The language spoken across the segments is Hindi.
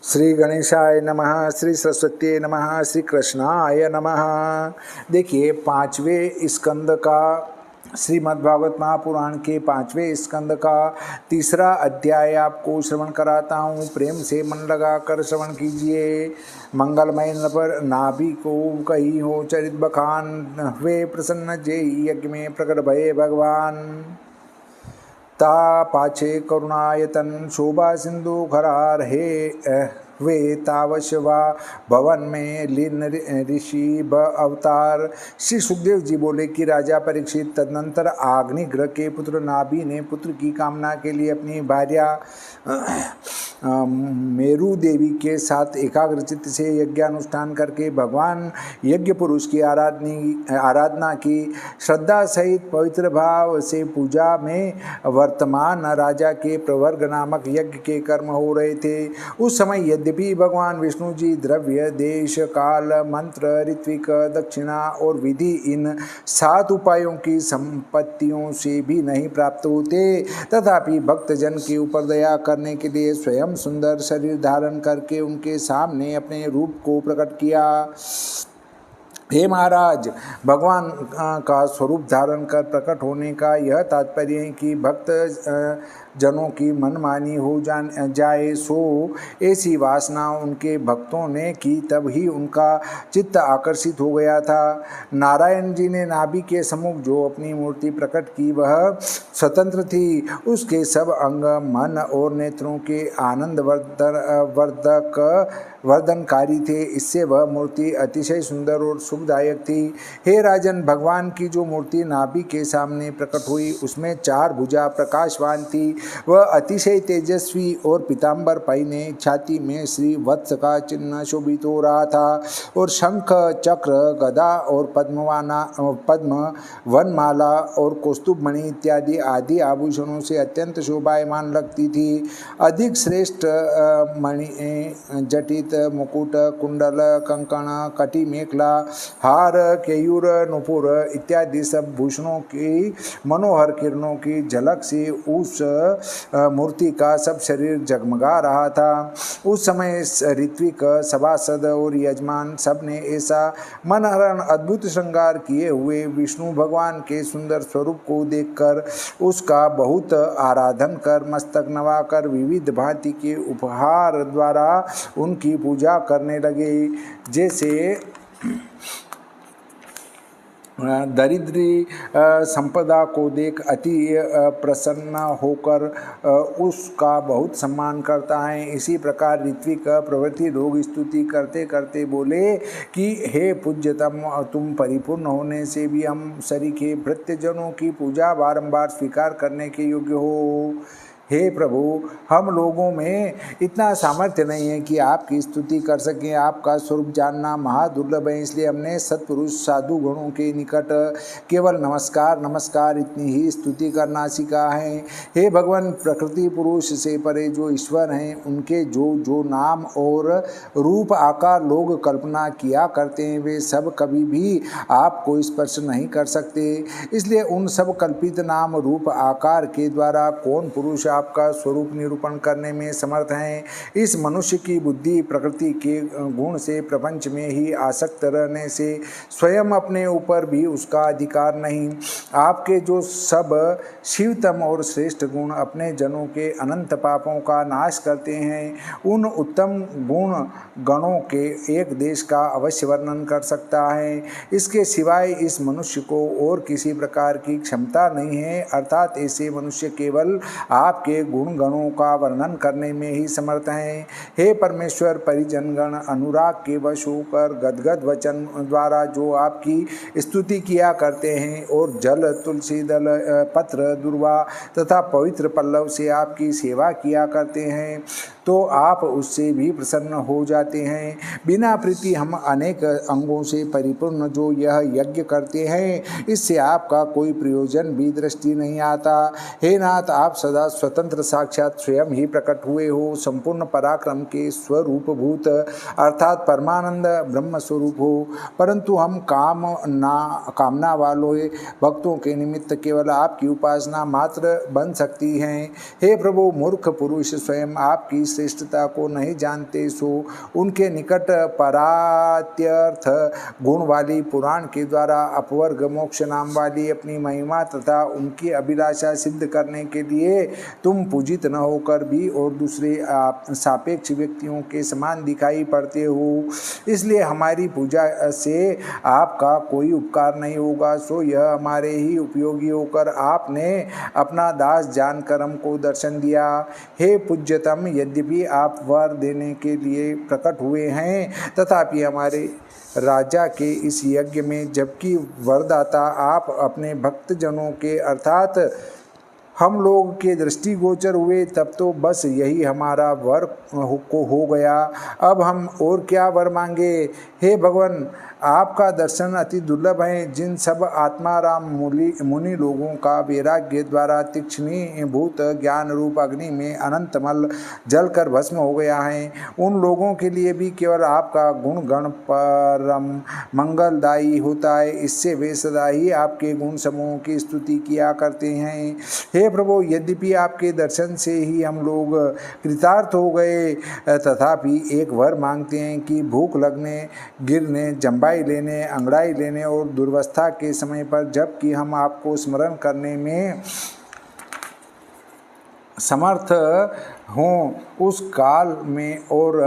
श्री गणेशाय नमः, श्री सरस्वती नमः, श्री कृष्णाय नमः। देखिए, पांचवें स्कंद का श्रीमद्भागवत महापुराण के पांचवें स्कंद का तीसरा अध्याय आपको श्रवण कराता हूँ। प्रेम से मन लगाकर श्रवण कीजिए। मंगलमय नर नाभि को कही हो चरित बखान, हुए प्रसन्न जेहि यज्ञ में प्रकट भये भगवान। ता पाछे करुणायतन शोभा सिंधु खरार हे वे तावशवा भवन में लीन ऋषि ब अवतार। श्री सुखदेव जी बोले कि राजा परीक्षित, तदनंतर अग्निग्रह के पुत्र नाभि ने पुत्र की कामना के लिए अपनी भार्या मेरु देवी के साथ एकाग्रचित्त से यज्ञानुष्ठान करके भगवान यज्ञ पुरुष की आराधना की। श्रद्धा सहित पवित्र भाव से पूजा में वर्तमान राजा के प्रवर्ग नामक यज्ञ के कर्म हो रहे थे। उस समय यद्यपि भगवान विष्णु जी द्रव्य, देश, काल, मंत्र, ऋत्विक, दक्षिणा और विधि इन 7 उपायों की संपत्तियों से भी नहीं प्राप्त होते, तथापि भक्तजन के ऊपर दया करने के लिए स्वयं सुंदर शरीर धारण करके उनके सामने अपने रूप को प्रकट किया। हे महाराज, भगवान का स्वरूप धारण कर प्रकट होने का यह तात्पर्य है कि भक्त जनों की मनमानी हो जाए। सो ऐसी वासना उनके भक्तों ने की, तब ही उनका चित्त आकर्षित हो गया था। नारायण जी ने नाभि के सम्मुख जो अपनी मूर्ति प्रकट की वह स्वतंत्र थी। उसके सब अंग मन और नेत्रों के आनंद वर्धनकारी थे। इससे वह मूर्ति अतिशय सुंदर और सुखदायक थी। हे राजन, भगवान की जो मूर्ति नाभि के सामने प्रकट हुई उसमें 4 भुजा प्रकाशवान थी। वह अतिशय तेजस्वी और पीताम्बर पहने छाती में श्री वत्स का चिन्ह शोभित हो रहा था और शंख, चक्र, गदा और पद्म, वनमाला और कौस्तुभमणि इत्यादि आदि आभूषणों से अत्यंत शोभायमान लगती थी। अधिक श्रेष्ठ मणि, जटित मुकुट, कुंडल, कंकण, कटी मेखला, हार, केयूर, नुपुर इत्यादि सब भूषणों की मनोहर किरणों की झलक से उस मूर्ति का सब शरीर जगमगा रहा था। उस समय ऋत्विक, सभासद और यजमान सब ने ऐसा मनहरण अद्भुत श्रृंगार किए हुए विष्णु भगवान के सुंदर स्वरूप को देखकर उसका बहुत आराधन कर मस्तक नवाकर विविध भांति के उपहार द्वारा उनकी पूजा करने लगे। जैसे दरिद्री संपदा को देख अति प्रसन्न होकर उसका बहुत सम्मान करता है, इसी प्रकार ऋत्विक प्रवृत्ति लोग स्तुति करते करते बोले कि हे पूज्यतम, तुम परिपूर्ण होने से भी हम सरीखे भृत्यजनों की पूजा बारंबार स्वीकार करने के योग्य हो। हे प्रभु, हम लोगों में इतना सामर्थ्य नहीं है कि आपकी स्तुति कर सकें। आपका स्वरूप जानना महादुर्लभ है, इसलिए हमने सत्पुरुष साधु गणों के निकट केवल नमस्कार नमस्कार इतनी ही स्तुति करना सीखा है। हे भगवान, प्रकृति पुरुष से परे जो ईश्वर हैं उनके जो जो नाम और रूप आकार लोग कल्पना किया करते हैं वे सब कभी भी आपको स्पर्श नहीं कर सकते। इसलिए उन सब कल्पित नाम रूप आकार के द्वारा कौन पुरुष आपका स्वरूप निरूपण करने में समर्थ हैं। इस मनुष्य की बुद्धि प्रकृति के गुण से प्रपंच में ही आसक्त रहने से स्वयं अपने ऊपर भी उसका अधिकार नहीं। आपके जो सब शिवतम और श्रेष्ठ गुण अपने जनों के अनंत पापों का नाश करते हैं, उन उत्तम गुण गणों के एक देश का अवश्य वर्णन कर सकता है। इसके सिवाय इस मनुष्य को और किसी प्रकार की क्षमता नहीं है, अर्थात ऐसे मनुष्य केवल आपके गुण गणों का वर्णन करने में ही समर्थ हैं। हे परमेश्वर, परिजनगण अनुराग के वश होकर गदगद वचन द्वारा जो आपकी स्तुति किया करते हैं और जल, तुलसी दल, पत्र, दुर्वा तथा पवित्र पल्लव से आपकी सेवा किया करते हैं, तो आप उससे भी प्रसन्न हो जाते हैं। बिना प्रीति हम अनेक अंगों से परिपूर्ण जो यह यज्ञ करते हैं, इससे आपका कोई प्रयोजन भी दृष्टि नहीं आता। हे नाथ, आप सदा स्वतंत्र साक्षात स्वयं ही प्रकट हुए हो, संपूर्ण पराक्रम के स्वरूप भूत अर्थात परमानंद ब्रह्म स्वरूप हो, परंतु हम कामना वालों भक्तों के निमित्त केवल आपकी उपासना मात्र बन सकती हैं। हे प्रभु, मूर्ख पुरुष स्वयं आपकी श्रेष्ठता को नहीं जानते, सो उनके निकट परात्यर्थ गुण वाली पुराण के द्वारा अपवर्ग मोक्ष नाम वाली अपनी महिमा तथा उनकी अभिलाषा सिद्ध करने के लिए तुम पूजित न होकर भी और दूसरे सापेक्ष व्यक्तियों के समान दिखाई पड़ते हो। इसलिए हमारी पूजा से आपका कोई उपकार नहीं होगा, सो यह हमारे ही उपयोगी होकर आपने अपना दास जानकर हमको दर्शन दिया। हे पूज्यतम, यद्यपि आप वर देने के लिए प्रकट हुए हैं, तथापि हमारे राजा के इस यज्ञ में जबकि वरदाता आप अपने भक्तजनों के अर्थात हम लोग के दृष्टिगोचर हुए, तब तो बस यही हमारा वर को हो गया। अब हम और क्या वर मांगे। हे भगवान, आपका दर्शन अति दुर्लभ है। जिन सब आत्माराम मुनि लोगों का वैराग्य द्वारा तीक्ष्णी भूत ज्ञान रूप अग्नि में अनंतमल जलकर भस्म हो गया है, उन लोगों के लिए भी केवल आपका गुण गण परम मंगलदायी होता है। इससे वे सदा ही आपके गुण समूहों की स्तुति किया करते हैं। हे प्रभु, यद्यपि आपके दर्शन से ही हम लोग कृतार्थ हो गए, तथापि एक वर मांगते हैं कि भूख लगने, गिरने, जम्बाई लेने, अंगड़ाई लेने और दुर्वस्था के समय पर जबकि हम आपको स्मरण करने में समर्थ हों, उस काल में और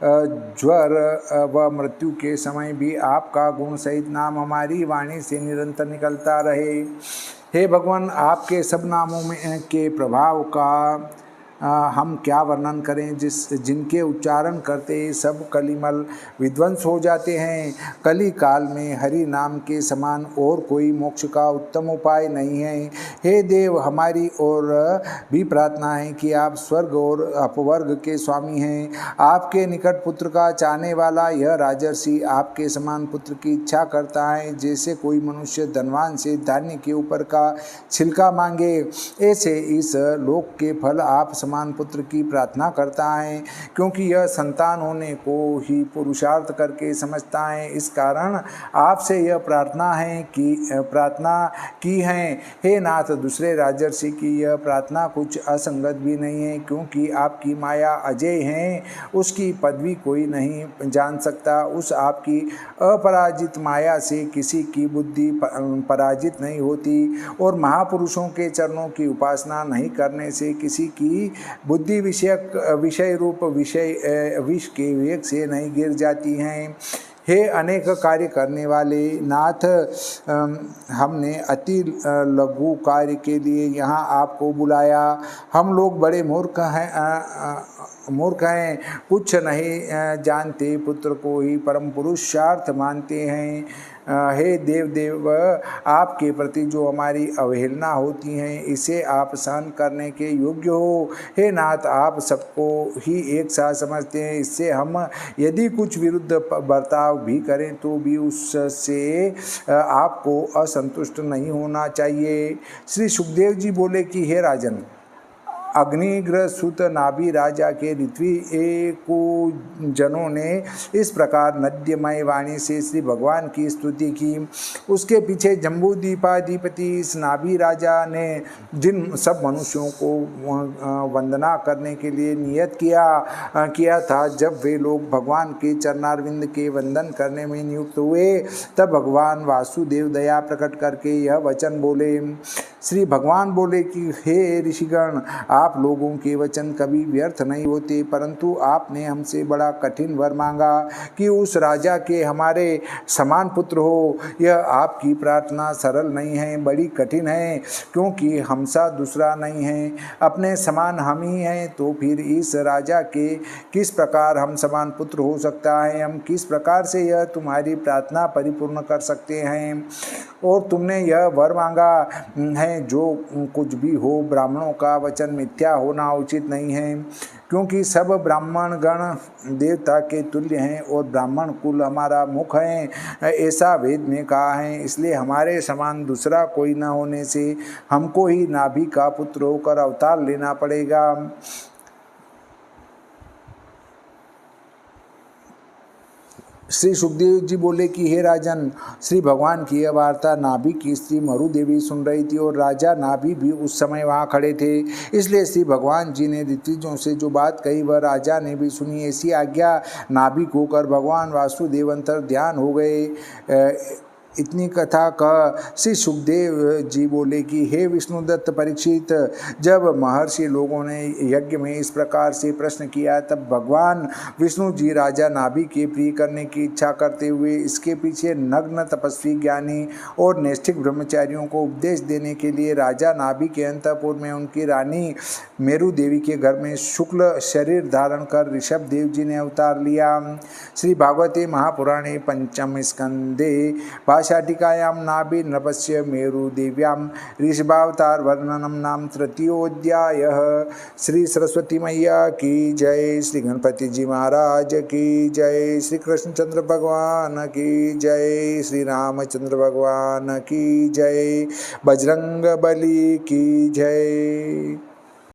ज्वर व मृत्यु के समय भी आपका गुण सहित नाम हमारी वाणी से निरंतर निकलता रहे। हे भगवान, आपके सब नामों में के प्रभाव का हम क्या वर्णन करें, जिनके उच्चारण करते सब कलिमल विध्वंस हो जाते हैं। कली काल में हरि नाम के समान और कोई मोक्ष का उत्तम उपाय नहीं है। हे देव, हमारी ओर भी प्रार्थना है कि आप स्वर्ग और अपवर्ग के स्वामी हैं। आपके निकट पुत्र का चाहने वाला यह राजर्षि आपके समान पुत्र की इच्छा करता है, जैसे कोई मनुष्य धनवान से धान्य के ऊपर का छिलका मांगे, ऐसे इस लोक के फल आप समान पुत्र की प्रार्थना करता है, क्योंकि यह संतान होने को ही पुरुषार्थ करके समझता है। इस कारण आपसे यह प्रार्थना की है। हे नाथ, दूसरे राजर्षि की यह प्रार्थना कुछ असंगत भी नहीं है, क्योंकि आपकी माया अजय है, उसकी पदवी कोई नहीं जान सकता। उस आपकी अपराजित माया से किसी की बुद्धि पराजित नहीं होती, और महापुरुषों के चरणों की उपासना नहीं करने से किसी की बुद्धि विषय रूप विष के वेग से नहीं गिर जाती हैं। हे अनेक कार्य करने वाले नाथ, हमने अति लघु कार्य के लिए यहाँ आपको बुलाया। हम लोग बड़े मूर्ख हैं, कुछ नहीं जानते, पुत्र को ही परम पुरुषार्थ मानते हैं। हे देव, आपके प्रति जो हमारी अवहेलना होती है, इसे आप सहन करने के योग्य हो। हे नाथ, आप सबको ही एक साथ समझते हैं, इससे हम यदि कुछ विरुद्ध बर्ताव भी करें तो भी उससे आपको असंतुष्ट नहीं होना चाहिए। श्री सुखदेव जी बोले कि हे राजन, अग्निग्रह सुत नाभि राजा के ऋत्वी को जनों ने इस प्रकार नद्यमय वाणी से श्री भगवान की स्तुति की। उसके पीछे जम्बूद्वीपाधिपति इस नाभि राजा ने जिन सब मनुष्यों को वंदना करने के लिए नियत किया था, जब वे लोग भगवान के चरणारविंद के वंदन करने में नियुक्त हुए, तब भगवान वासुदेव दया प्रकट करके यह वचन बोले। श्री भगवान बोले कि हे ऋषिगण, आप लोगों के वचन कभी व्यर्थ नहीं होते, परंतु आपने हमसे बड़ा कठिन वर मांगा कि उस राजा के हमारे समान पुत्र हो। यह आपकी प्रार्थना सरल नहीं है, बड़ी कठिन है, क्योंकि हमसा दूसरा नहीं है, अपने समान हम ही हैं। तो फिर इस राजा के किस प्रकार हम समान पुत्र हो सकता है? हम किस प्रकार से यह तुम्हारी प्रार्थना परिपूर्ण कर सकते हैं? और तुमने यह वर मांगा है, जो कुछ भी हो, ब्राह्मणों का वचन मिथ्या होना उचित नहीं है, क्योंकि सब ब्राह्मण गण देवता के तुल्य हैं और ब्राह्मण कुल हमारा मुख है, ऐसा वेद में कहा है। इसलिए हमारे समान दूसरा कोई न होने से हमको ही नाभि का पुत्र होकर अवतार लेना पड़ेगा। श्री सुखदेव जी बोले कि हे राजन, श्री भगवान की यह वार्ता नाभि की स्त्री मरु देवी सुन रही थी और राजा नाभि भी उस समय वहाँ खड़े थे। इसलिए श्री भगवान जी ने ऋत्विजों से जो बात कही वह राजा ने भी सुनी। ऐसी आज्ञा नाभि को कर भगवान वासुदेव अंतर ध्यान हो गए। इतनी कथा कह श्री सुखदेव जी बोले कि हे विष्णुदत्त परीक्षित, जब महर्षि लोगों ने यज्ञ में इस प्रकार से प्रश्न किया तब भगवान विष्णु जी राजा नाभि के प्रिय करने की इच्छा करते हुए इसके पीछे नग्न तपस्वी ज्ञानी और नैष्ठिक ब्रह्मचारियों को उपदेश देने के लिए राजा नाभि के अंतःपुर में उनकी रानी मेरु देवी के घर में शुक्ल शरीर धारण कर ऋषभ देव जी ने अवतार लिया। श्री भागवते महापुराणे पंचम स्कंदे शाटिकायां नाभि नृपस्य मेरु देव्यां ऋषभावतार वर्णनम नाम तृतीयोऽध्यायः। श्री सरस्वती मैया की जय, श्री गणपति जी महाराज की जय, श्री कृष्णचंद्र भगवान की जय, श्री रामचंद्र भगवान की जय, बजरंग बली की जय।